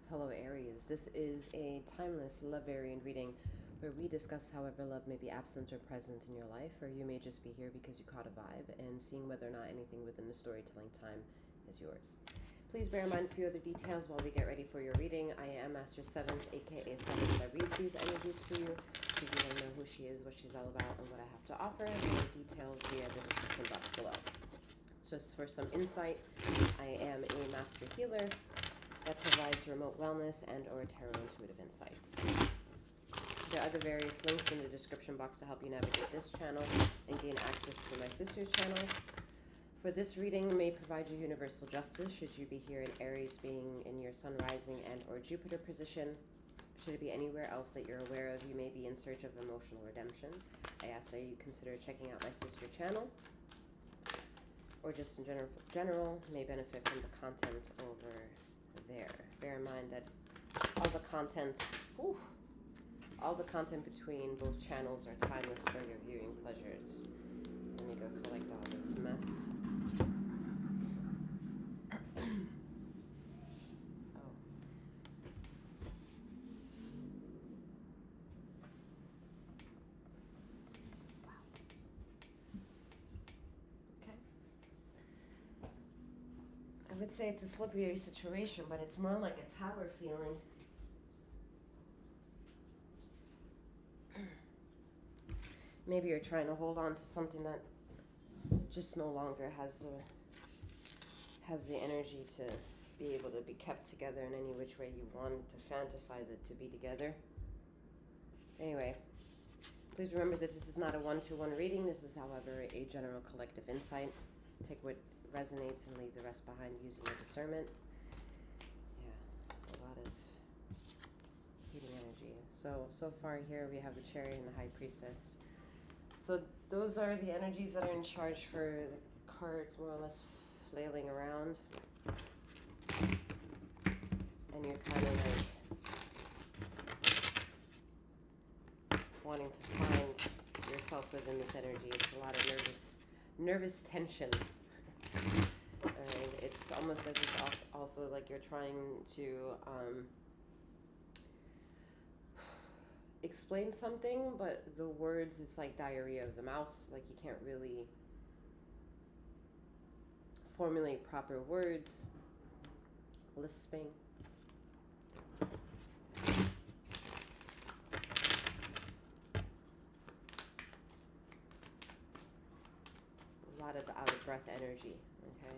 Hello Aries, this is a timeless love variant reading where we discuss however love may be absent or present in your life, or you may just be here because you caught a vibe and seeing whether or not anything within the storytelling time is yours. Please bear in mind a few other details while we get ready for your reading. I am Master 7th, aka 7th, that reads these energies for you. Please let me know who she is, what she's all about, and what I have to offer. More details via the description box below. Just for some insight, I am a master healer that provides remote wellness and or tarot intuitive insights. There are other various links in the description box to help you navigate this channel and gain access to my sister's channel. For this reading may provide you universal justice should you be here in Aries, being in your sun rising and or Jupiter position. Should it be anywhere else that you're aware of, you may be in search of emotional redemption. I ask that you consider checking out my sister channel, or just in general may benefit from the content over there. Bear in mind that all the content between both channels are timeless for your viewing pleasures. Let me go collect all this mess. Oh. Wow. Okay. I would say it's a slippery situation, but it's more like a tower feeling. Maybe you're trying to hold on to something that just no longer has the energy to be able to be kept together in any which way you want to fantasize it to be together. Anyway, please remember that this is not a one-to-one reading. This is, however, a general collective insight. Take what resonates and leave the rest behind using your discernment. Yeah, it's a lot of heating energy. So far here we have the Chariot and the High Priestess. So those are the energies that are in charge for the cards more or less flailing around. And you're kind of like wanting to find yourself within this energy. It's a lot of nervous tension. It's almost as it's also like you're trying to explain something, but the words, it's like diarrhea of the mouth. Like you can't really formulate proper words. Lisping. A lot of out of breath energy, okay?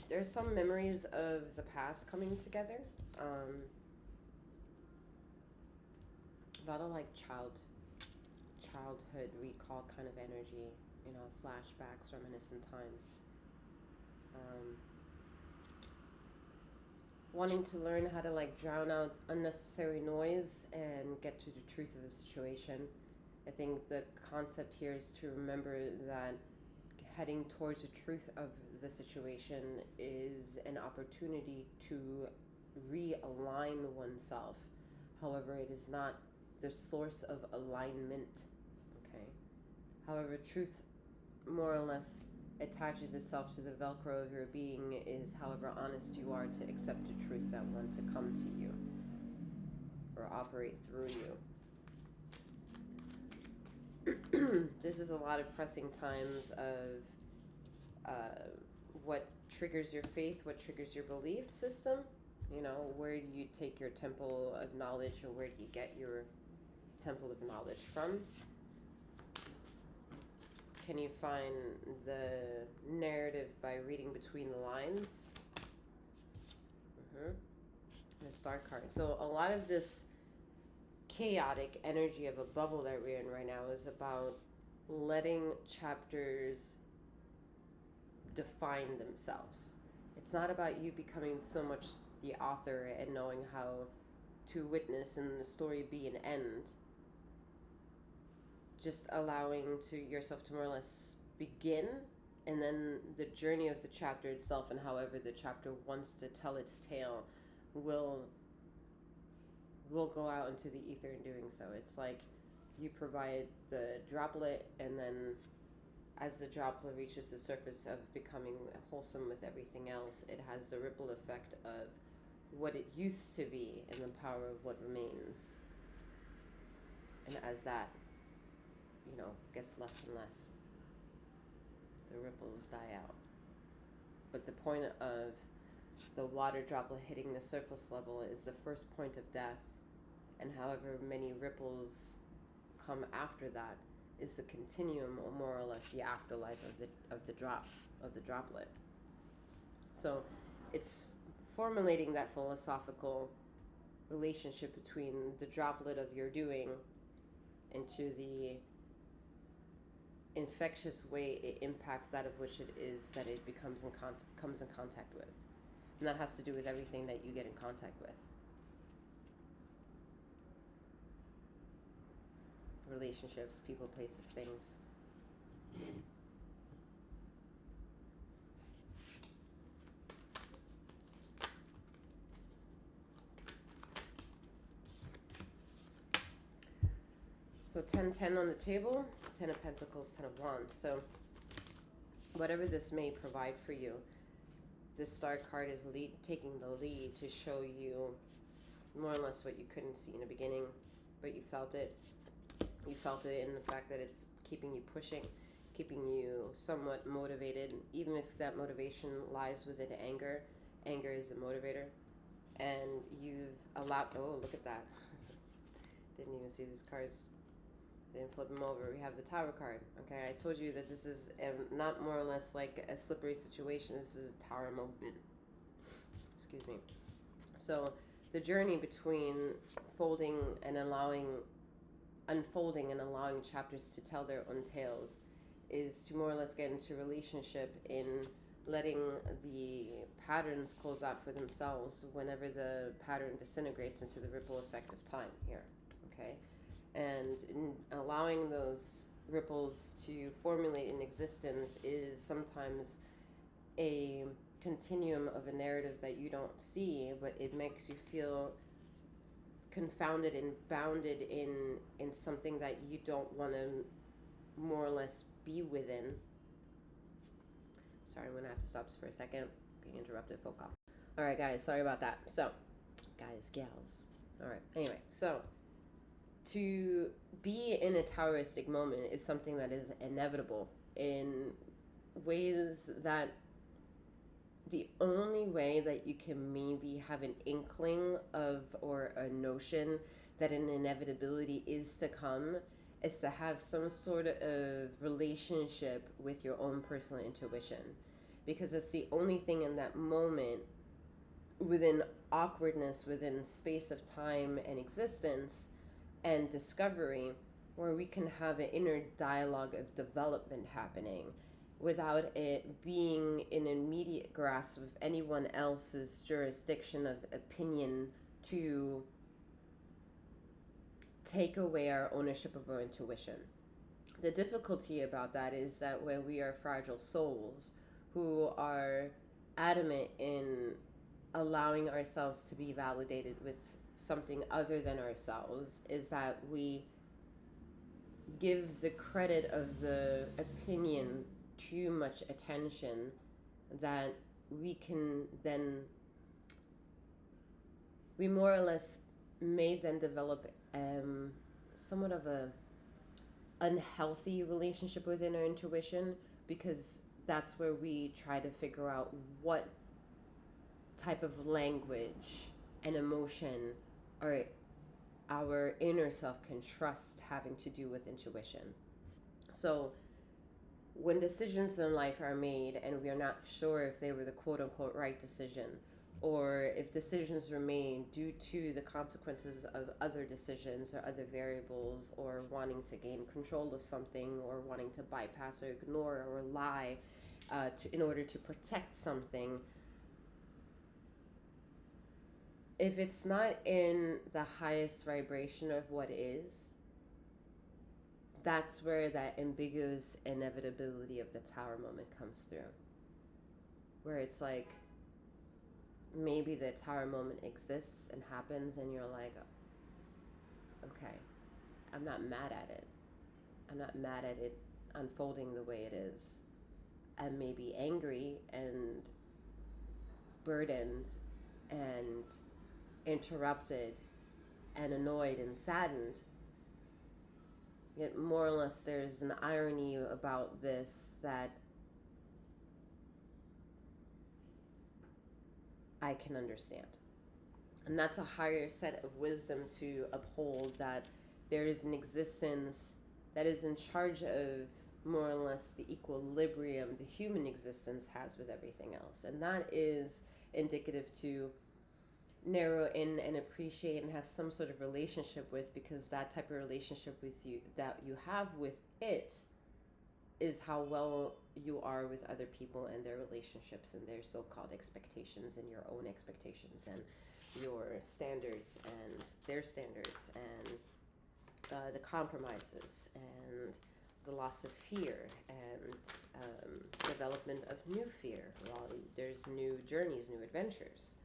There's some memories of the past coming together. A lot of like childhood recall kind of energy, you know, flashbacks, reminiscent times. Wanting to learn how to like drown out unnecessary noise and get to the truth of the situation. I think the concept here is to remember that heading towards the truth of the situation is an opportunity to realign oneself. However, it is not the source of alignment. Okay. However, truth more or less attaches itself to the Velcro of your being is however honest you are to accept the truth that want to come to you or operate through you. This is a lot of pressing times of what triggers your faith, what triggers your belief system. You know, where do you take your temple of knowledge, or where do you get your temple of knowledge from? Can you find the narrative by reading between the lines? The Star card. So a lot of this chaotic energy of a bubble that we're in right now is about letting chapters define themselves. It's not about you becoming so much the author and knowing how to witness and the story be an end. Just allowing to yourself to more or less begin, and then the journey of the chapter itself and however the chapter wants to tell its tale will go out into the ether in doing so. It's like you provide the droplet, and then as the droplet reaches the surface of becoming wholesome with everything else, it has the ripple effect of what it used to be and the power of what remains. And as that, gets less and less, the ripples die out. But the point of the water droplet hitting the surface level is the first point of death, and however many ripples come after that is the continuum, or more or less the afterlife of the droplet. So it's formulating that philosophical relationship between the droplet of your doing into the infectious way it impacts that of which it is that it comes in contact with. And that has to do with everything that you get in contact with. Relationships, people, places, things. So 10-10 on the table, 10 of Pentacles, 10 of Wands. So whatever this may provide for you, this star card is taking the lead to show you more or less what you couldn't see in the beginning, but you felt it. You felt it in the fact that it's keeping you pushing, keeping you somewhat motivated, even if that motivation lies within anger. Anger is a motivator. And you've allowed, oh, look at that. Didn't even see these cards. Didn't flip them over. We have the Tower card. Okay, I told you that this is not more or less like a slippery situation. This is a Tower movement. Excuse me. So the journey between unfolding and allowing chapters to tell their own tales is to more or less get into relationship in letting the patterns close out for themselves whenever the pattern disintegrates into the ripple effect of time here. Okay. And in allowing those ripples to formulate in existence is sometimes a continuum of a narrative that you don't see, but it makes you feel confounded and bounded in something that you don't want to more or less be within. Sorry, I'm going to have to stop for a second. Being interrupted, phone call. All right, guys, sorry about that. So, guys, gals. All right, anyway, so to be in a Taoistic moment is something that is inevitable in ways that the only way that you can maybe have an inkling of or a notion that an inevitability is to come is to have some sort of relationship with your own personal intuition, because it's the only thing in that moment, within awkwardness, within space of time and existence and discovery, where we can have an inner dialogue of development happening without it being an immediate grasp of anyone else's jurisdiction of opinion to take away our ownership of our intuition. The difficulty about that is that when we are fragile souls who are adamant in allowing ourselves to be validated with something other than ourselves, is that we give the credit of the opinion too much attention, that we can then, we more or less may then develop somewhat of a unhealthy relationship within our intuition, because that's where we try to figure out what type of language and emotion our inner self can trust having to do with intuition. So when decisions in life are made and we are not sure if they were the quote-unquote right decision, or if decisions were made due to the consequences of other decisions or other variables, or wanting to gain control of something, or wanting to bypass or ignore or lie in order to protect something, if it's not in the highest vibration of what is, that's where that ambiguous inevitability of the Tower moment comes through. Where it's like, maybe the Tower moment exists and happens and you're like, okay, I'm not mad at it. I'm not mad at it unfolding the way it is. I may be angry and burdened and interrupted and annoyed and saddened. Yet more or less there's an irony about this that I can understand. And that's a higher set of wisdom to uphold, that there is an existence that is in charge of more or less the equilibrium the human existence has with everything else. And that is indicative to narrow in and appreciate and have some sort of relationship with, because that type of relationship with you that you have with it is how well you are with other people and their relationships and their so-called expectations and your own expectations and your standards and their standards, and the compromises and the loss of fear and development of new fear while there's new journeys, new adventures,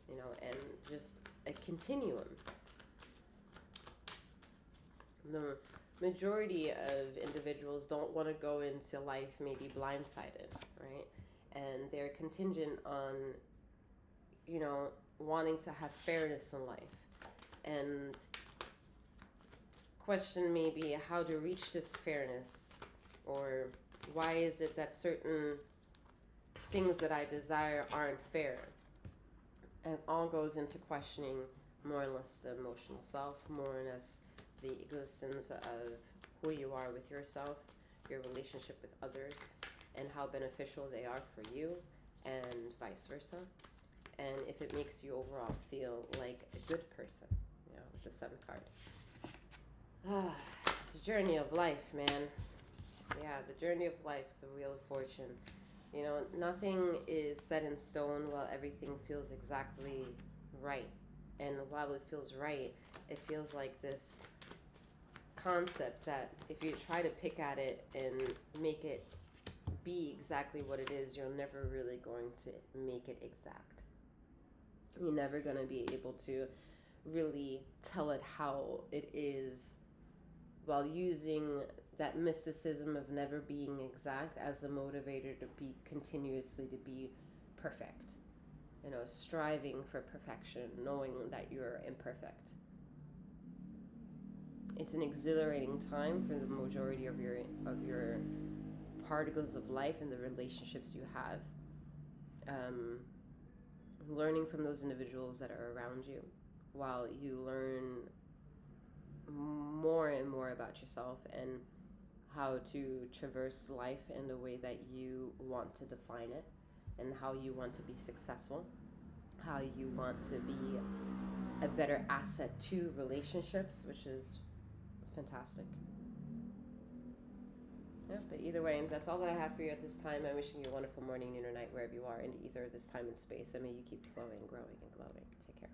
and just a continuum. The majority of individuals don't want to go into life maybe blindsided, right? And they're contingent on, wanting to have fairness in life, and question maybe how to reach this fairness, or why is it that certain things that I desire aren't fair. And it all goes into questioning more or less the emotional self, more or less the existence of who you are with yourself, your relationship with others, and how beneficial they are for you, and vice versa. And if it makes you overall feel like a good person, with the Sun card. The journey of life, man. Yeah, the journey of life, the Wheel of Fortune. Nothing is set in stone while everything feels exactly right. And while it feels right, it feels like this concept that if you try to pick at it and make it be exactly what it is, you're never really going to make it exact. You're never going to be able to really tell it how it is, while using that mysticism of never being exact as a motivator to be continuously to be perfect. Striving for perfection, knowing that you're imperfect. It's an exhilarating time for the majority of your particles of life and the relationships you have. Learning from those individuals that are around you, while you learn more and more about yourself and how to traverse life in the way that you want to define it, and how you want to be successful, how you want to be a better asset to relationships, which is fantastic. Yeah, but either way, that's all that I have for you at this time. I'm wishing you a wonderful morning, noon, or night, wherever you are in the ether of this time and space, and may you keep flowing, growing, and glowing. Take care.